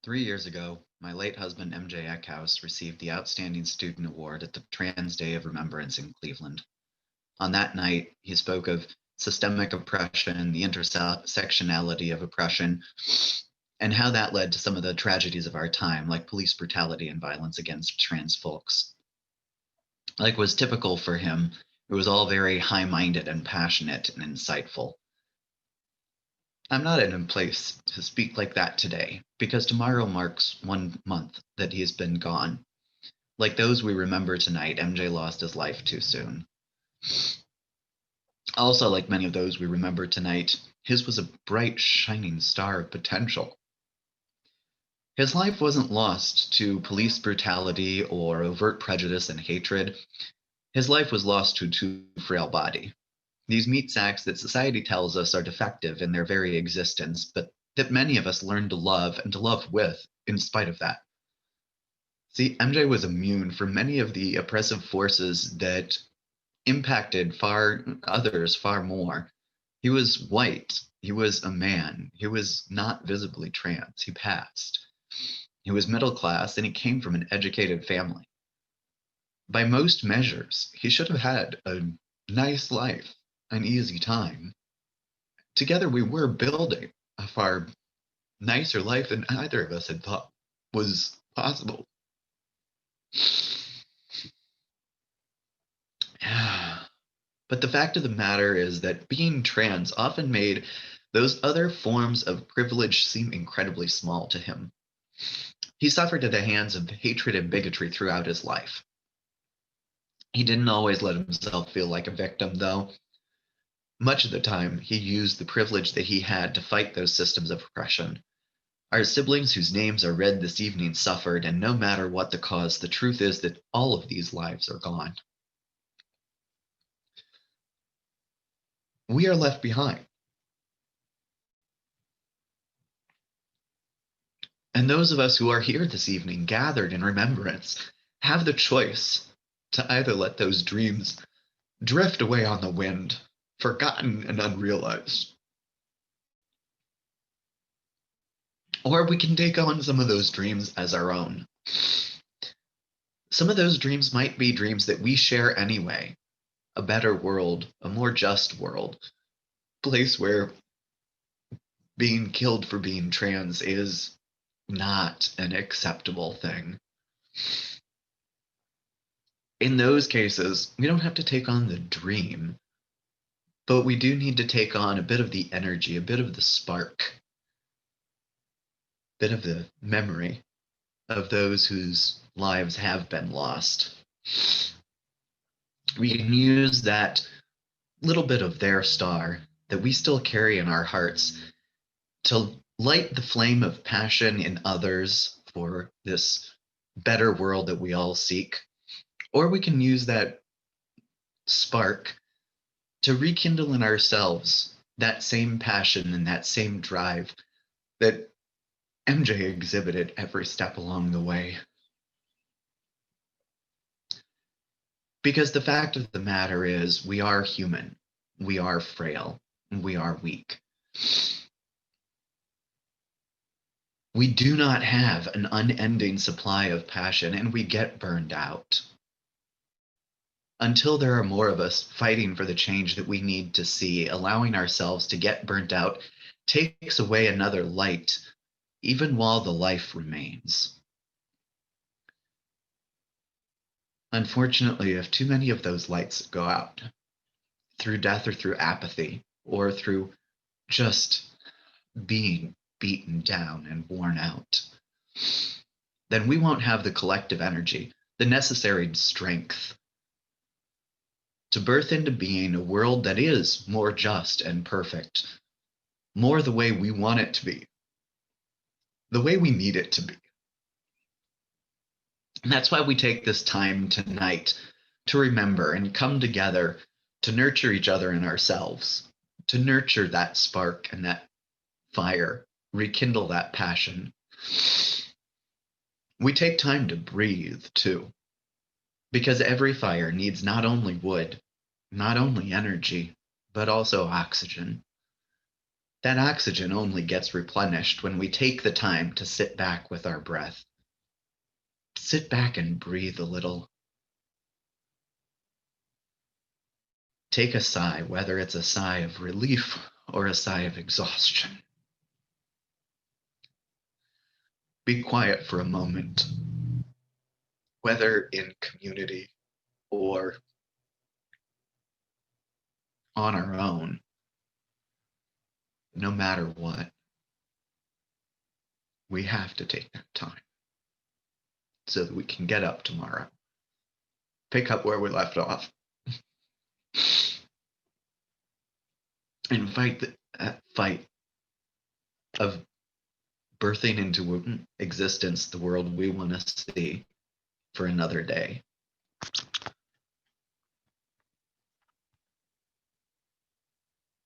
3 years ago, my late husband MJ Eckhouse received the Outstanding Student Award at the Trans Day of Remembrance in Cleveland. On that night, he spoke of systemic oppression, the intersectionality of oppression, and how that led to some of the tragedies of our time, like police brutality and violence against trans folks. Like was typical for him, it was all very high minded and passionate and insightful. I'm not in a place to speak like that today, because tomorrow marks 1 month that he has been gone. Like those we remember tonight, MJ lost his life too soon. Also, like many of those we remember tonight, his was a bright, shining star of potential. His life wasn't lost to police brutality or overt prejudice and hatred. His life was lost to a too frail body. These meat sacks that society tells us are defective in their very existence, but that many of us learn to love and to love with in spite of that. See, MJ was immune from many of the oppressive forces that impacted others far more. He was white. He was a man. He was not visibly trans. He passed. He was middle class and he came from an educated family. By most measures, he should have had a nice life, an easy time. Together, we were building a far nicer life than either of us had thought was possible. But the fact of the matter is that being trans often made those other forms of privilege seem incredibly small to him. He suffered at the hands of hatred and bigotry throughout his life. He didn't always let himself feel like a victim, though. Much of the time, he used the privilege that he had to fight those systems of oppression. Our siblings whose names are read this evening suffered, and no matter what the cause, the truth is that all of these lives are gone. We are left behind. And those of us who are here this evening, gathered in remembrance, have the choice to either let those dreams drift away on the wind, forgotten and unrealized, or we can take on some of those dreams as our own. Some of those dreams might be dreams that we share anyway. A better world, a more just world, a place where being killed for being trans is not an acceptable thing. In those cases, we don't have to take on the dream, but we do need to take on a bit of the energy, a bit of the spark, a bit of the memory of those whose lives have been lost. We can use that little bit of their star that we still carry in our hearts to light the flame of passion in others for this better world that we all seek. Or we can use that spark to rekindle in ourselves that same passion and that same drive that MJ exhibited every step along the way. Because the fact of the matter is, we are human, we are frail, and we are weak. We do not have an unending supply of passion, and we get burned out. Until there are more of us fighting for the change that we need to see, allowing ourselves to get burnt out takes away another light, even while the life remains. Unfortunately, if too many of those lights go out, through death or through apathy, or through just being beaten down and worn out, then we won't have the collective energy, the necessary strength to birth into being a world that is more just and perfect, more the way we want it to be, the way we need it to be. And that's why we take this time tonight to remember and come together to nurture each other and ourselves, to nurture that spark and that fire, rekindle that passion. We take time to breathe too, because every fire needs not only wood, not only energy, but also oxygen. That oxygen only gets replenished when we take the time to sit back with our breath. Sit back and breathe a little. Take a sigh, whether it's a sigh of relief or a sigh of exhaustion. Be quiet for a moment, whether in community or on our own. No matter what, we have to take that time so that we can get up tomorrow, pick up where we left off, and fight that fight of birthing into existence the world we want to see for another day.